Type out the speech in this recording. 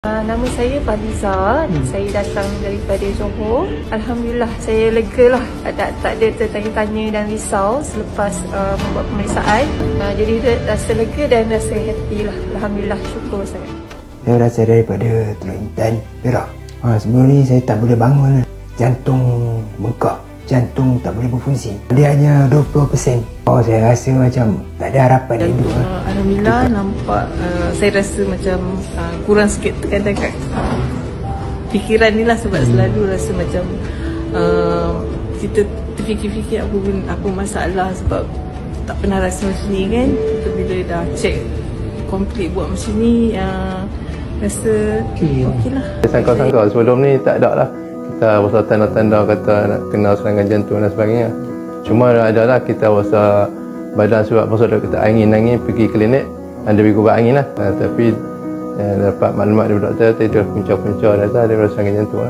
Nama saya Faliza, saya datang daripada Johor. Alhamdulillah, saya lega lah. Tak ada tertanya-tanya dan risau selepas membuat pemeriksaan. Jadi rasa lega dan rasa happy lah. Alhamdulillah, syukur sangat. Saya rasa daripada Teluk Intan, Perak. Sebelum ni saya tak boleh bangun. Jantung bengkak, jantung tak boleh berfungsi. Dia hanya 20%. Saya rasa macam tak ada harapan hidup. Alhamdulillah, nampak saya rasa macam kurang sikit tekanan kat fikiran ni lah, sebab selalu rasa macam kita terfikir-fikir apa masalah sebab tak pernah rasa macam ni kan. Bila dah check complete buat macam ni, rasa okey lah. Sangka-sangka sebelum ni tak ada lah kita rasa tanda-tanda kata nak kena serangan jantung dan sebagainya. Cuma adalah kita rasa badan sebab masa kita angin pergi klinik, ada pergi ubat angin lah. Tapi dapat maklumat daripada doktor, itu punca-punca data dia rasa serangan jantung lah.